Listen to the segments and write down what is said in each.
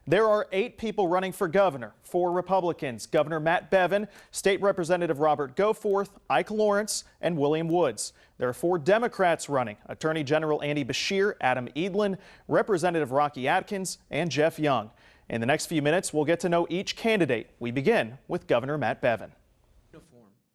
There are 8 people running for governor, 4 Republicans: Governor Matt Bevin, State Representative Robert Goforth, Ike Lawrence, and William Woods. There are 4 Democrats running: Attorney General Andy Beshear, Adam Edlin, Representative Rocky Atkins, and Jeff Young. In the next few minutes, we'll get to know each candidate. We begin with Governor Matt Bevin.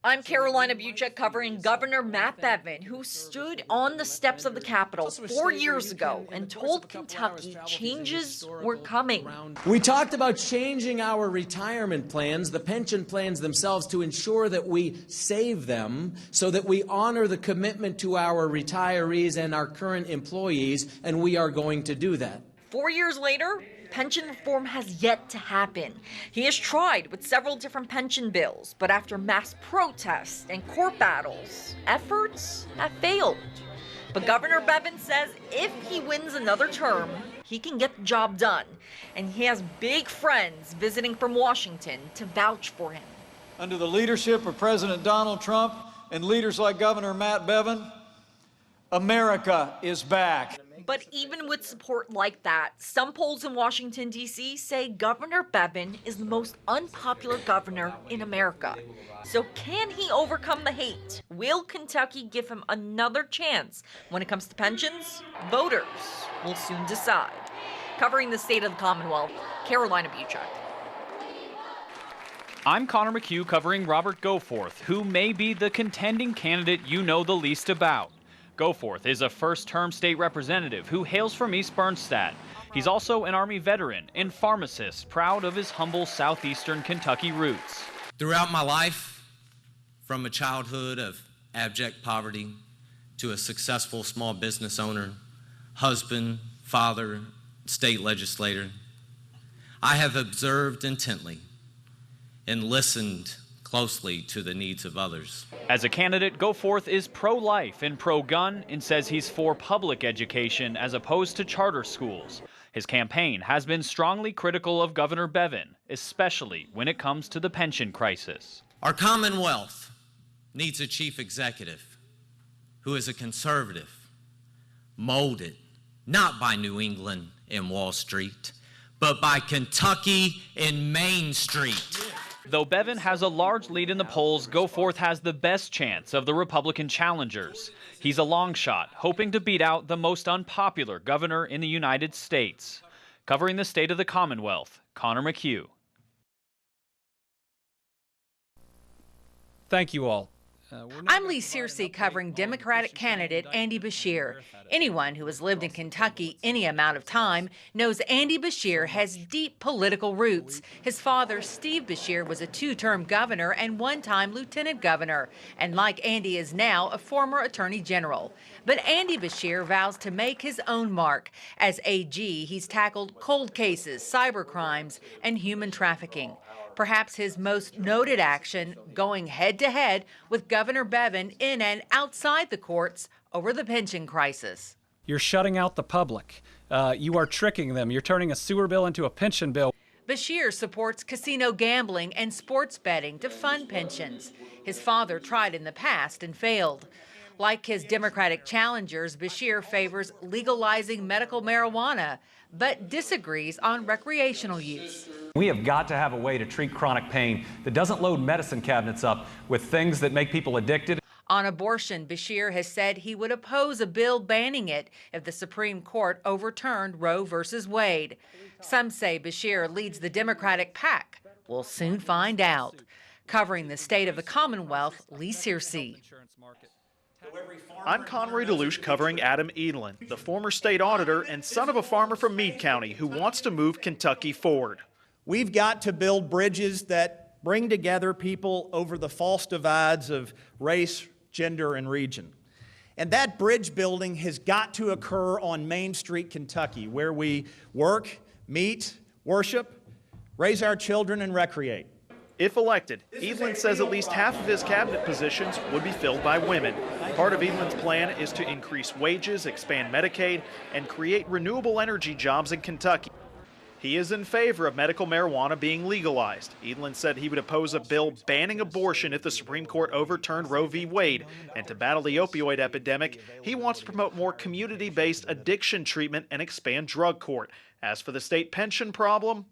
I'm Carolina Buchek covering Governor Matt Bevin, who stood on the steps of the Capitol 4 years ago and told Kentucky changes were coming. We talked about changing our retirement plans, the pension plans themselves, to ensure that we save them so that we honor the commitment to our retirees and our current employees, and we are going to do that. 4 years later, pension reform has yet to happen. He has tried with several different pension bills, but after mass protests and court battles, efforts have failed. But Governor Bevin says if he wins another term, he can get the job done. And he has big friends visiting from Washington to vouch for him. Under the leadership of President Donald Trump and leaders like Governor Matt Bevin, America is back. But even with support like that, some polls in Washington, D.C. say Governor Bevin is the most unpopular governor in America. So can he overcome the hate? Will Kentucky give him another chance when it comes to pensions? Voters will soon decide. Covering the state of the Commonwealth, Carolina Buchek. I'm Connor McHugh covering Robert Goforth, who may be the contending candidate you know the least about. Goforth is a first-term state representative who hails from East Bernstadt. He's also an Army veteran and pharmacist, proud of his humble southeastern Kentucky roots. Throughout my life, from a childhood of abject poverty to a successful small business owner, husband, father, state legislator, I have observed intently and listened closely to the needs of others. As a candidate, Goforth is pro-life and pro-gun and says he's for public education as opposed to charter schools. His campaign has been strongly critical of Governor Bevin, especially when it comes to the pension crisis. Our Commonwealth needs a chief executive who is a conservative, molded not by New England and Wall Street, but by Kentucky and Main Street. Though Bevin has a large lead in the polls, Goforth has the best chance of the Republican challengers. He's a long shot, hoping to beat out the most unpopular governor in the United States. Covering the state of the Commonwealth, Connor McHugh. Thank you all. I'm Lee Searcy covering Democratic candidate Andy Beshear. Anyone who has lived in Kentucky any amount of time knows Andy Beshear has deep political roots. His father, Steve Beshear, was a 2-term governor and 1-time lieutenant governor, and like Andy is now a former attorney general. But Andy Beshear vows to make his own mark. As AG, he's tackled cold cases, cyber crimes, and human trafficking. Perhaps his most noted action, going head-to-head with Governor Bevin in and outside the courts over the pension crisis. You're shutting out the public. You are tricking them. You're turning a sewer bill into a pension bill. Beshear supports casino gambling and sports betting to fund pensions. His father tried in the past and failed. Like his Democratic challengers, Beshear favors legalizing medical marijuana, but disagrees on recreational use. We have got to have a way to treat chronic pain that doesn't load medicine cabinets up with things that make people addicted. On abortion, Beshear has said he would oppose a bill banning it if the Supreme Court overturned Roe v. Wade. Some say Beshear leads the Democratic pack. We'll soon find out. Covering the state of the Commonwealth, Lee Searcy. I'm Conroy DeLuche covering Adam Edlin, the former state auditor and son of a farmer from Meade County who wants to move Kentucky forward. We've got to build bridges that bring together people over the false divides of race, gender, and region. And that bridge building has got to occur on Main Street, Kentucky, where we work, meet, worship, raise our children, and recreate. If elected, Edlin says at least half of his cabinet positions would be filled by women. Part of Edlin's plan is to increase wages, expand Medicaid, and create renewable energy jobs in Kentucky. He is in favor of medical marijuana being legalized. Edlin said he would oppose a bill banning abortion if the Supreme Court overturned Roe v. Wade. And to battle the opioid epidemic, he wants to promote more community-based addiction treatment and expand drug court. As for the state pension problem,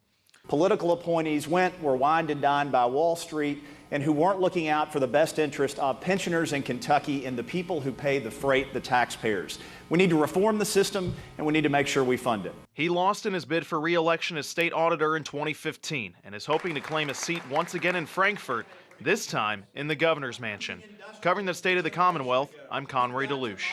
political appointees were wined and dined by Wall Street and who weren't looking out for the best interest of pensioners in Kentucky and the people who pay the freight, the taxpayers. We need to reform the system, and we need to make sure we fund it. he lost in his bid for re-election as state auditor in 2015 and is hoping to claim a seat once again in Frankfort, this time in the governor's mansion. Covering the state of the Commonwealth, I'm Conroy DeLuche.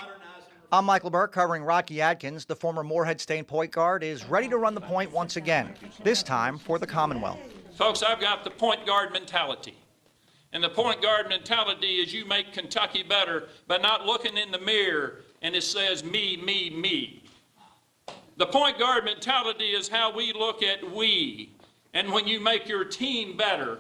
I'm Michael Burke covering Rocky Adkins. The former Moorhead State point guard is ready to run the point once again, this time for the Commonwealth. Folks, I've got the point guard mentality. And the point guard mentality is you make Kentucky better by not looking in the mirror and it says me, me, me. The point guard mentality is how we look at we. And when you make your team better,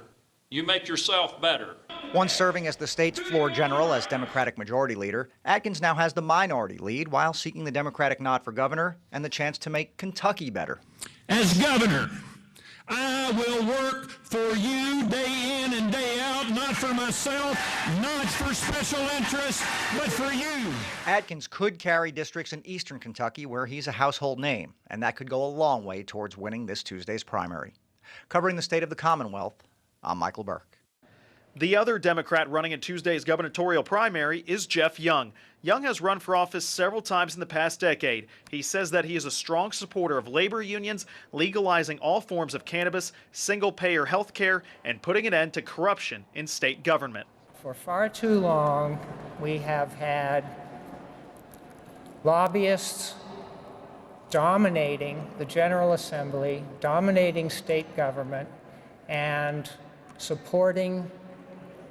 you make yourself better. Once serving as the state's floor general as Democratic Majority Leader, Adkins now has the minority lead while seeking the Democratic nod for governor and the chance to make Kentucky better. As governor, I will work for you day in and day out, not for myself, not for special interests, but for you. Adkins could carry districts in eastern Kentucky where he's a household name, and that could go a long way towards winning this Tuesday's primary. Covering the state of the Commonwealth, I'm Michael Burke. The other Democrat running in Tuesday's gubernatorial primary is Jeff Young. Young has run for office several times in the past decade. He says that he is a strong supporter of labor unions, legalizing all forms of cannabis, single-payer health care, and putting an end to corruption in state government. For far too long, we have had lobbyists dominating the General Assembly, dominating state government, and supporting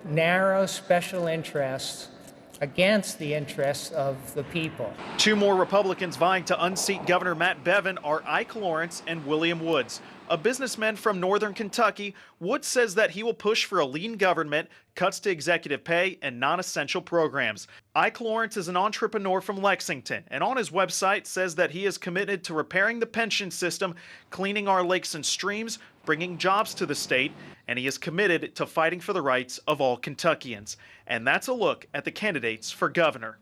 narrow special interests against the interests of the people. Two more Republicans vying to unseat Governor Matt Bevin are Ike Lawrence and William Woods. A businessman from northern Kentucky, Woods says that he will push for a lean government, cuts to executive pay, and non-essential programs. Ike Lawrence is an entrepreneur from Lexington, and on his website says that he is committed to repairing the pension system, cleaning our lakes and streams, bringing jobs to the state, and he is committed to fighting for the rights of all Kentuckians. And that's a look at the candidates for governor.